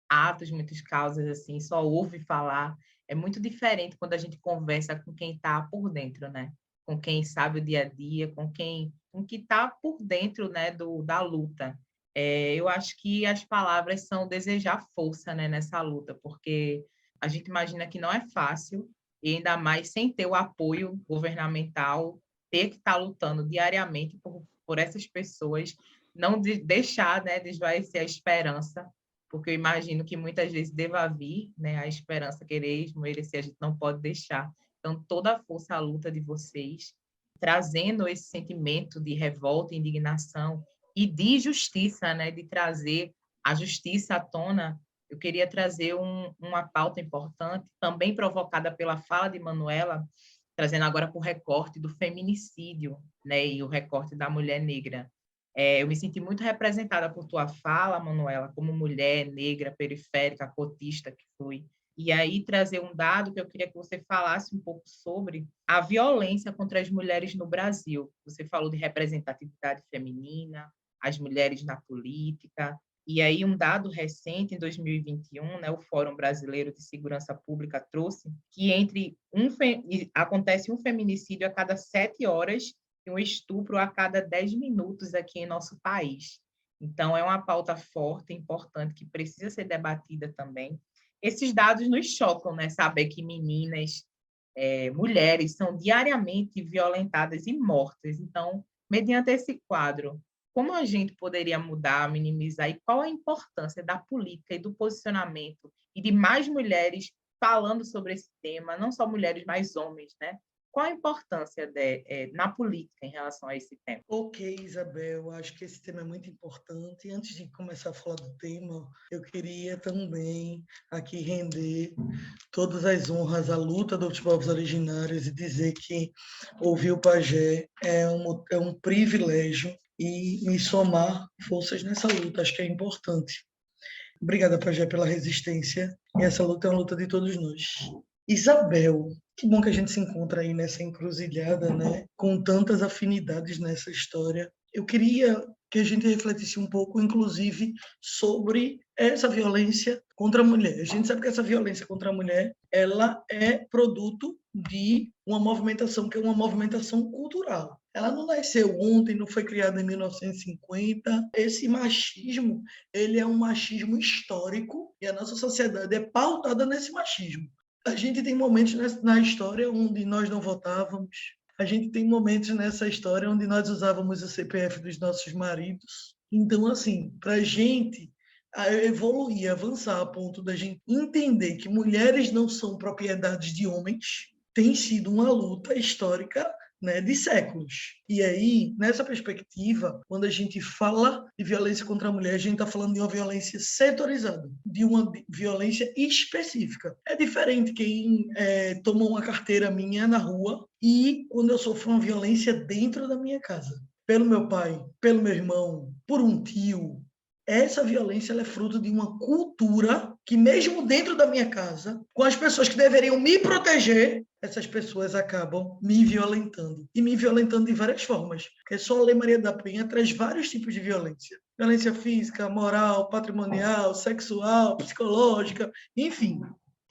atos, muitas causas, assim, só ouve falar, é muito diferente quando a gente conversa com quem está por dentro, né? Com quem sabe o dia a dia, com que está por dentro, né, da luta. Eu acho que as palavras são desejar força, né, nessa luta, porque a gente imagina que não é fácil, e ainda mais sem ter o apoio governamental, ter que estar lutando diariamente por essas pessoas, não deixar, né, de esvaecer a esperança, porque eu imagino que muitas vezes deva vir, né, a esperança querer esmorecer, a gente não pode deixar. Então, toda a força, a luta de vocês, trazendo esse sentimento de revolta, indignação e de justiça, né, de trazer a justiça à tona. Eu queria trazer uma pauta importante, também provocada pela fala de Manuela, trazendo agora para o recorte do feminicídio, né, e o recorte da mulher negra. Eu me senti muito representada por tua fala, Manuela, como mulher negra, periférica, cotista que fui. E aí trazer um dado que eu queria que você falasse um pouco sobre a violência contra as mulheres no Brasil. Você falou de representatividade feminina, as mulheres na política, e aí um dado recente, em 2021, né, o Fórum Brasileiro de Segurança Pública trouxe que acontece um feminicídio a cada 7 horas e um estupro a cada 10 minutos aqui em nosso país. Então, é uma pauta forte, importante, que precisa ser debatida também. Esses dados nos chocam, né? Saber que meninas, mulheres, são diariamente violentadas e mortas. Então, mediante esse quadro, como a gente poderia mudar, minimizar, e qual a importância da política e do posicionamento e de mais mulheres falando sobre esse tema, não só mulheres, mas homens, né? Qual a importância na política em relação a esse tema? Ok, Isabel, acho que esse tema é muito importante. E antes de começar a falar do tema, eu queria também aqui render todas as honras à luta dos povos originários e dizer que ouvir o Pajé é um privilégio e me somar forças nessa luta, acho que é importante. Obrigada, Pajé, pela resistência. E essa luta é uma luta de todos nós. Isabel, que bom que a gente se encontra aí nessa encruzilhada, né? Com tantas afinidades nessa história. Eu queria que a gente refletisse um pouco, inclusive, sobre essa violência contra a mulher. A gente sabe que essa violência contra a mulher, ela é produto de uma movimentação que é uma movimentação cultural. Ela não nasceu ontem, não foi criada em 1950. Esse machismo, ele é um machismo histórico e a nossa sociedade é pautada nesse machismo. A gente tem momentos na história onde nós não votávamos. A gente tem momentos nessa história onde nós usávamos o CPF dos nossos maridos. Então, assim, para a gente evoluir, avançar a ponto da gente entender que mulheres não são propriedades de homens, tem sido uma luta histórica, né, de séculos. E aí, nessa perspectiva, quando a gente fala de violência contra a mulher, a gente está falando de uma violência setorizada, de uma violência específica. É diferente quem toma uma carteira minha na rua e quando eu sofro uma violência dentro da minha casa. Pelo meu pai, pelo meu irmão, por um tio. Essa violência ela é fruto de uma cultura que, mesmo dentro da minha casa, com as pessoas que deveriam me proteger, essas pessoas acabam me violentando. E me violentando de várias formas. Porque só a Lei Maria da Penha traz vários tipos de violência. Violência física, moral, patrimonial, sexual, psicológica, enfim.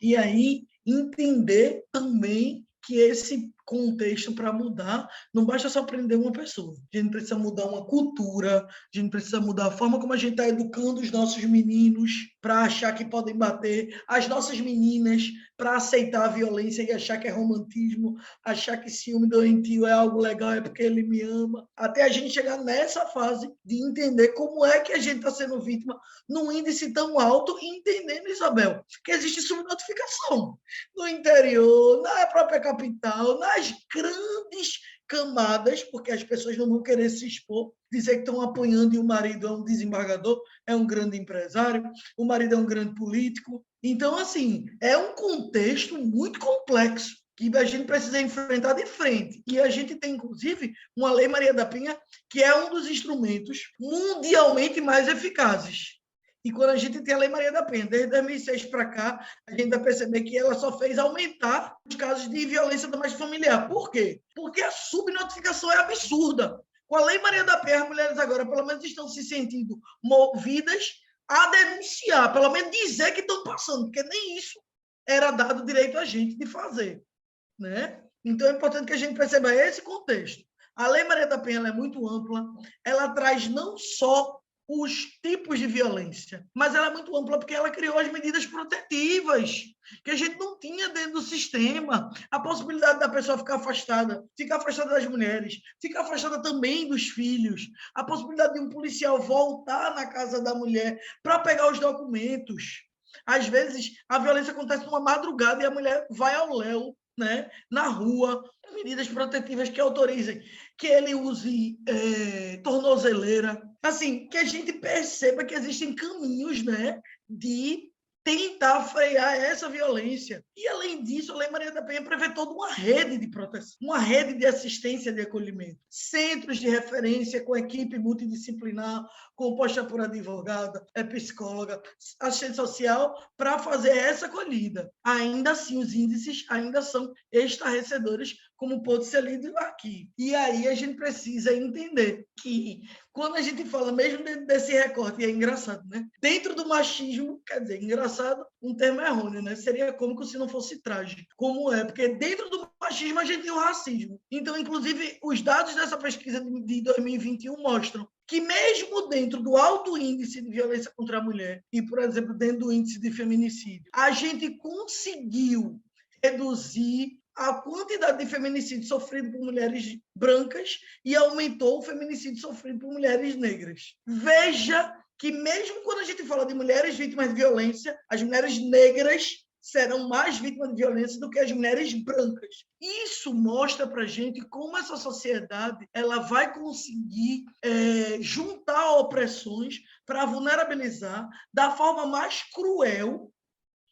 E aí, entender também que esse contexto, para mudar, não basta só prender uma pessoa. A gente precisa mudar uma cultura, a gente precisa mudar a forma como a gente está educando os nossos meninos para achar que podem bater, as nossas meninas para aceitar a violência e achar que é romantismo, achar que ciúme doentio é algo legal, é porque ele me ama. Até a gente chegar nessa fase de entender como é que a gente está sendo vítima num índice tão alto e entendendo, Isabel, que existe subnotificação no interior, na própria capital, nas grandes camadas, porque as pessoas não vão querer se expor, dizer que estão apoiando e o marido é um desembargador, é um grande empresário, o marido é um grande político. Então, assim, é um contexto muito complexo que a gente precisa enfrentar de frente. E a gente tem, inclusive, uma Lei Maria da Penha, que é um dos instrumentos mundialmente mais eficazes. E quando a gente tem a Lei Maria da Penha, desde 2006 para cá, a gente vai perceber que ela só fez aumentar os casos de violência doméstica familiar. Por quê? Porque a subnotificação é absurda. Com a Lei Maria da Penha, as mulheres agora, pelo menos, estão se sentindo movidas a denunciar, pelo menos dizer que estão passando, porque nem isso era dado direito a gente de fazer, né? Então, é importante que a gente perceba esse contexto. A Lei Maria da Penha é muito ampla, ela traz não só os tipos de violência, mas ela é muito ampla porque ela criou as medidas protetivas que a gente não tinha dentro do sistema. A possibilidade da pessoa ficar afastada das mulheres, ficar afastada também dos filhos, a possibilidade de um policial voltar na casa da mulher para pegar os documentos. Às vezes, a violência acontece numa madrugada e a mulher vai ao léu, né, na rua, medidas protetivas que autorizem que ele use tornozeleira. Assim, que a gente perceba que existem caminhos, né, de tentar frear essa violência. E, além disso, a Lei Maria da Penha prevê toda uma rede de proteção, uma rede de assistência de acolhimento, centros de referência com equipe multidisciplinar, composta por advogada, psicóloga, assistente social, para fazer essa acolhida. Ainda assim, os índices ainda são estarrecedores, como pode ser lido aqui. E aí a gente precisa entender que, quando a gente fala, mesmo dentro desse recorte, e é engraçado, né? Dentro do machismo, quer dizer, engraçado, um termo errôneo, né? Seria cômico se não fosse trágico. Como é? Porque dentro do machismo a gente tem o racismo. Então, inclusive, os dados dessa pesquisa de 2021 mostram que, mesmo dentro do alto índice de violência contra a mulher e, por exemplo, dentro do índice de feminicídio, a gente conseguiu reduzir a quantidade de feminicídio sofrido por mulheres brancas e aumentou o feminicídio sofrido por mulheres negras. Veja que, mesmo quando a gente fala de mulheres vítimas de violência, as mulheres negras serão mais vítimas de violência do que as mulheres brancas. Isso mostra para a gente como essa sociedade ela vai conseguir juntar opressões para vulnerabilizar da forma mais cruel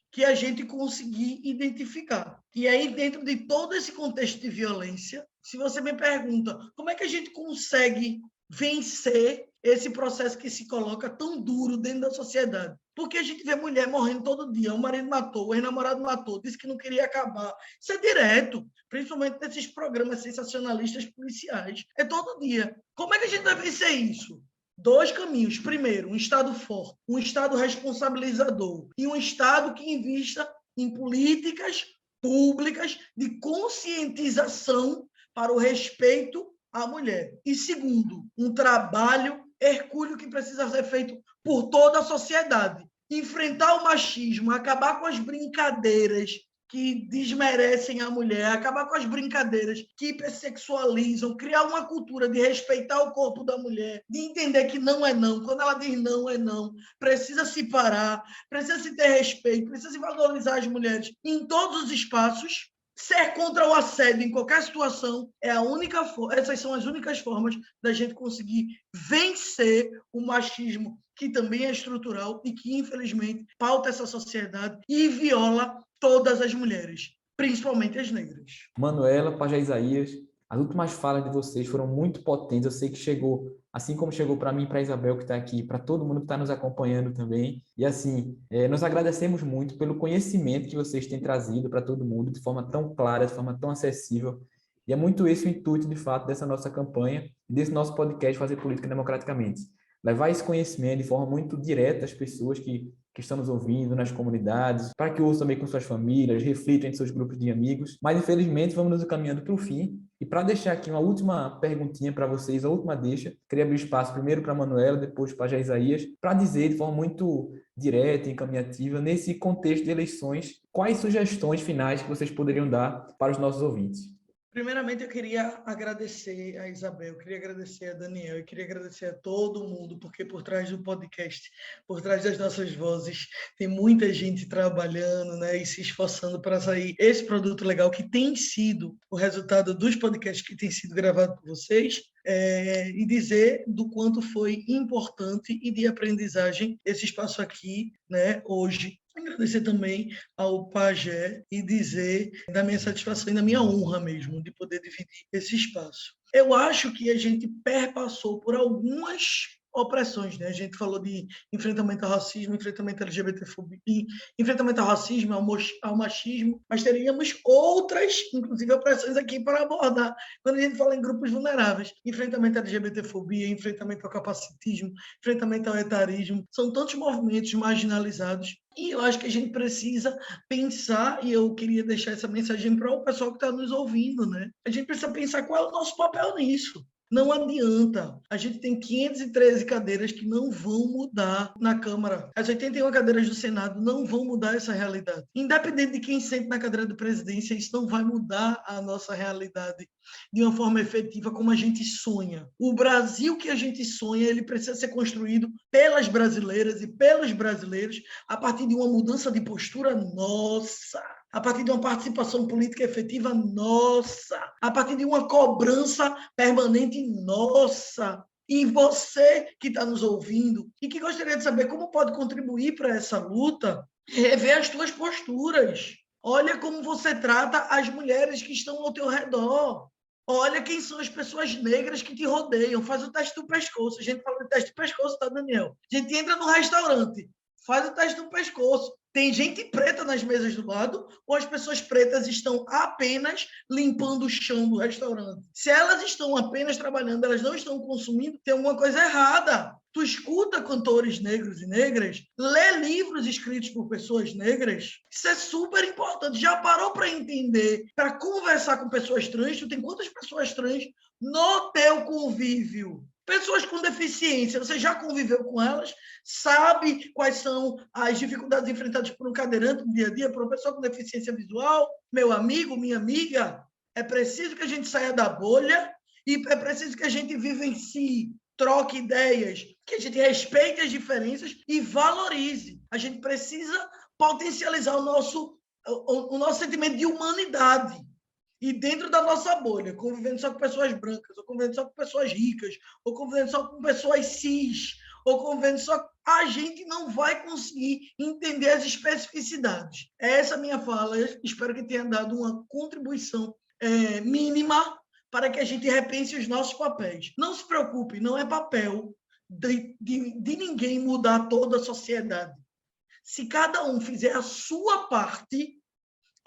que a gente conseguir identificar. E aí, dentro de todo esse contexto de violência, se você me pergunta como é que a gente consegue vencer esse processo que se coloca tão duro dentro da sociedade? Porque a gente vê mulher morrendo todo dia, o marido matou, o ex-namorado matou, disse que não queria acabar. Isso é direto, principalmente nesses programas sensacionalistas policiais. É todo dia. Como é que a gente vai vencer isso? 2 caminhos. Primeiro, um Estado forte, um Estado responsabilizador e um Estado que invista em políticas públicas de conscientização para o respeito à mulher. E segundo, um trabalho hercúleo que precisa ser feito por toda a sociedade. Enfrentar o machismo, acabar com as brincadeiras que desmerecem a mulher, acabar com as brincadeiras que hipersexualizam, criar uma cultura de respeitar o corpo da mulher, de entender que não é não, quando ela diz não, é não, precisa se parar, precisa se ter respeito, precisa se valorizar as mulheres em todos os espaços. Ser contra o assédio em qualquer situação essas são as únicas formas da gente conseguir vencer o machismo, que também é estrutural e que, infelizmente, pauta essa sociedade e viola todas as mulheres, principalmente as negras. Manuela, Pajé Isaías, as últimas falas de vocês foram muito potentes. Eu sei que chegou, assim como chegou para mim e para a Isabel, que está aqui, para todo mundo que está nos acompanhando também. E assim, nós agradecemos muito pelo conhecimento que vocês têm trazido para todo mundo de forma tão clara, de forma tão acessível. E é muito esse o intuito, de fato, dessa nossa campanha, desse nosso podcast Fazer Política Democraticamente. Levar esse conhecimento de forma muito direta às pessoas que estão nos ouvindo nas comunidades, para que ouçam também com suas famílias, reflitam em seus grupos de amigos. Mas, infelizmente, vamos nos encaminhando para o fim. E para deixar aqui uma última perguntinha para vocês, a última deixa, queria abrir espaço primeiro para a Manuela, depois para a Isaías, para dizer de forma muito direta e encaminhativa, nesse contexto de eleições, quais sugestões finais que vocês poderiam dar para os nossos ouvintes. Primeiramente, eu queria agradecer a Isabel, eu queria agradecer a Daniel, eu queria agradecer a todo mundo, porque por trás do podcast, por trás das nossas vozes, tem muita gente trabalhando, né, e se esforçando para sair esse produto legal que tem sido o resultado dos podcasts que tem sido gravado por vocês, e dizer do quanto foi importante e de aprendizagem esse espaço aqui, né, hoje. Agradecer também ao Pajé e dizer da minha satisfação e da minha honra mesmo de poder dividir esse espaço. Eu acho que a gente perpassou por algumas opressões, né? A gente falou de enfrentamento ao racismo, enfrentamento à LGBTfobia, enfrentamento ao racismo, ao machismo, mas teríamos outras, inclusive, opressões aqui para abordar quando a gente fala em grupos vulneráveis. Enfrentamento à LGBTfobia, enfrentamento ao capacitismo, enfrentamento ao etarismo. São tantos movimentos marginalizados e eu acho que a gente precisa pensar, e eu queria deixar essa mensagem para o pessoal que está nos ouvindo, né? A gente precisa pensar qual é o nosso papel nisso. Não adianta. A gente tem 513 cadeiras que não vão mudar na Câmara. As 81 cadeiras do Senado não vão mudar essa realidade. Independente de quem sente na cadeira de presidência, isso não vai mudar a nossa realidade de uma forma efetiva como a gente sonha. O Brasil que a gente sonha, ele precisa ser construído pelas brasileiras e pelos brasileiros a partir de uma mudança de postura nossa, a partir de uma participação política efetiva nossa, a partir de uma cobrança permanente nossa. E você que está nos ouvindo e que gostaria de saber como pode contribuir para essa luta, rever as tuas posturas. Olha como você trata as mulheres que estão ao teu redor. Olha quem são as pessoas negras que te rodeiam. Faz o teste do pescoço. A gente fala de teste do pescoço, tá, Daniel? A gente entra no restaurante, faz o teste do pescoço. Tem gente preta nas mesas do lado ou as pessoas pretas estão apenas limpando o chão do restaurante? Se elas estão apenas trabalhando, elas não estão consumindo, tem alguma coisa errada. Tu escuta cantores negros e negras, lê livros escritos por pessoas negras, isso é super importante. Já parou para entender, para conversar com pessoas trans? Tu tem quantas pessoas trans no teu convívio? Pessoas com deficiência, você já conviveu com elas? Sabe quais são as dificuldades enfrentadas por um cadeirante no dia a dia, por uma pessoa com deficiência visual? Meu amigo, minha amiga, é preciso que a gente saia da bolha e é preciso que a gente vivencie, troque ideias, que a gente respeite as diferenças e valorize. A gente precisa potencializar o nosso sentimento de humanidade. E dentro da nossa bolha, convivendo só com pessoas brancas, ou convivendo só com pessoas ricas, ou convivendo só com pessoas cis, ou convivendo só... A gente não vai conseguir entender as especificidades. Essa é a minha fala. Eu espero que tenha dado uma contribuição mínima para que a gente repense os nossos papéis. Não se preocupe, não é papel de ninguém mudar toda a sociedade. Se cada um fizer a sua parte,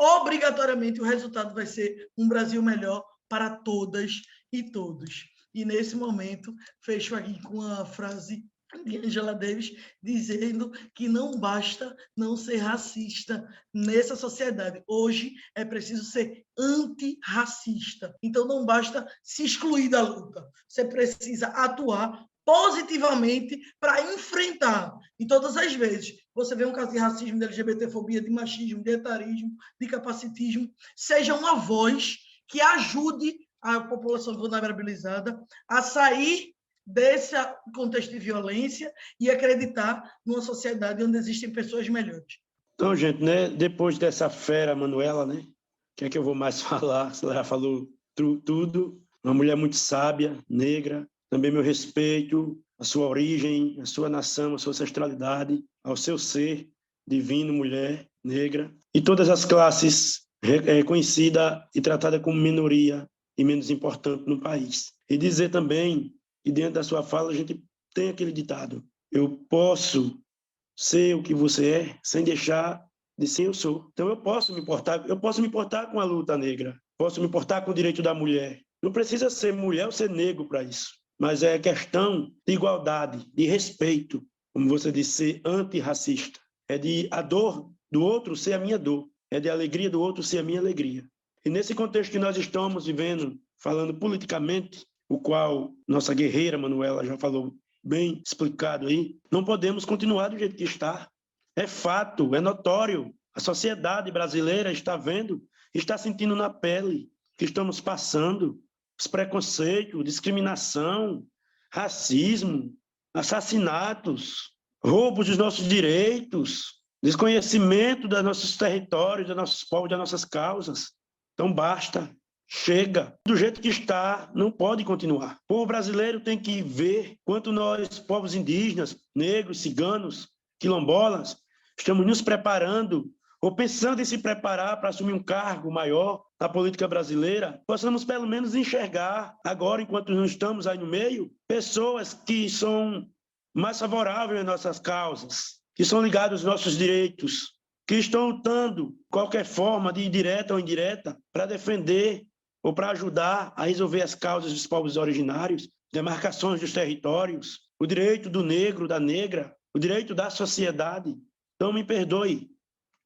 obrigatoriamente o resultado vai ser um Brasil melhor para todas e todos. E nesse momento, fecho aqui com a frase de Angela Davis, dizendo que não basta não ser racista nessa sociedade. Hoje é preciso ser antirracista. Então não basta se excluir da luta. Você precisa atuar positivamente para enfrentar. E todas as vezes você vê um caso de racismo, de LGBTfobia, de machismo, de etarismo, de capacitismo, seja uma voz que ajude a população vulnerabilizada a sair desse contexto de violência e acreditar numa sociedade onde existem pessoas melhores. Então, gente, né, depois dessa fera Manuela, né, o que é que eu vou mais falar? Ela já falou tudo. Uma mulher muito sábia, negra. Também meu respeito à sua origem, à sua nação, à sua ancestralidade, ao seu ser divino, mulher, negra. E todas as classes reconhecida e tratada como minoria e menos importante no país. E dizer também que dentro da sua fala a gente tem aquele ditado: eu posso ser o que você é sem deixar de ser eu sou. Então eu posso me importar com a luta negra, posso me importar com o direito da mulher. Não precisa ser mulher ou ser negro para isso, mas é questão de igualdade, de respeito, como você disse, ser antirracista. É de a dor do outro ser a minha dor, é de a alegria do outro ser a minha alegria. E nesse contexto que nós estamos vivendo, falando politicamente, o qual nossa guerreira Manuela já falou bem explicado aí, não podemos continuar do jeito que está. É fato, é notório. A sociedade brasileira está vendo, está sentindo na pele que estamos passando os preconceitos, discriminação, racismo, assassinatos, roubos dos nossos direitos, desconhecimento dos nossos territórios, dos nossos povos, das nossas causas. Então basta. Chega. Do jeito que está, não pode continuar. O povo brasileiro tem que ver quanto nós, povos indígenas, negros, ciganos, quilombolas, estamos nos preparando ou pensando em se preparar para assumir um cargo maior na política brasileira, possamos pelo menos enxergar agora, enquanto não estamos aí no meio, pessoas que são mais favoráveis às nossas causas, que são ligadas aos nossos direitos, que estão lutando de qualquer forma, de direta ou indireta, para defender ou para ajudar a resolver as causas dos povos originários, demarcações dos territórios, o direito do negro, da negra, o direito da sociedade. Então, me perdoe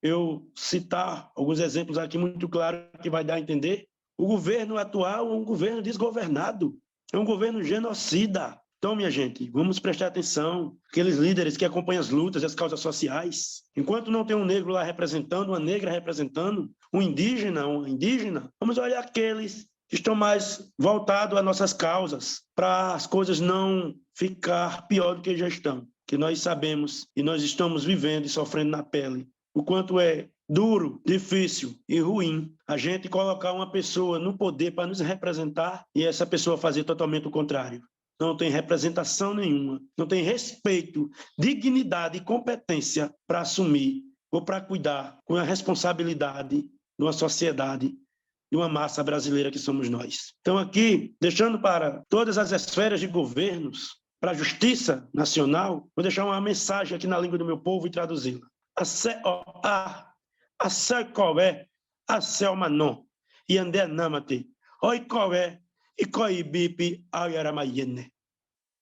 eu citar alguns exemplos aqui muito claros que vai dar a entender. O governo atual é um governo desgovernado, é um governo genocida. Então, minha gente, vamos prestar atenção, aqueles líderes que acompanham as lutas e as causas sociais. Enquanto não tem um negro lá representando, uma negra representando, um indígena, uma indígena, vamos olhar aqueles que estão mais voltados às nossas causas, para as coisas não ficar pior do que já estão. Que nós sabemos e nós estamos vivendo e sofrendo na pele o quanto é duro, difícil e ruim a gente colocar uma pessoa no poder para nos representar e essa pessoa fazer totalmente o contrário. Não tem representação nenhuma, não tem respeito, dignidade e competência para assumir ou para cuidar com a responsabilidade de uma sociedade, de uma massa brasileira que somos nós. Então aqui, deixando para todas as esferas de governos, para a Justiça Nacional, vou deixar uma mensagem aqui na língua do meu povo e traduzi-la. A Secoé, a Selmanon, e Andé Namate, Oicoé, e Coibipe, Ayaramayene.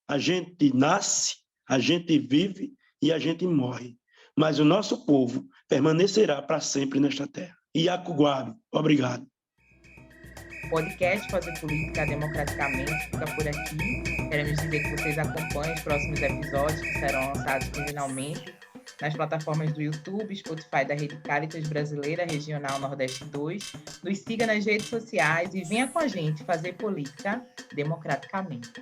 A gente nasce, a gente vive e a gente morre. Mas o nosso povo permanecerá para sempre nesta terra. Iacuguabe, obrigado. O podcast Fazer Política Democraticamente fica por aqui. Queremos dizer que vocês acompanhem os próximos episódios que serão lançados quinzenalmente nas plataformas do YouTube, Spotify da Rede Cáritas Brasileira Regional Nordeste 2. Nos siga nas redes sociais e venha com a gente fazer política democraticamente.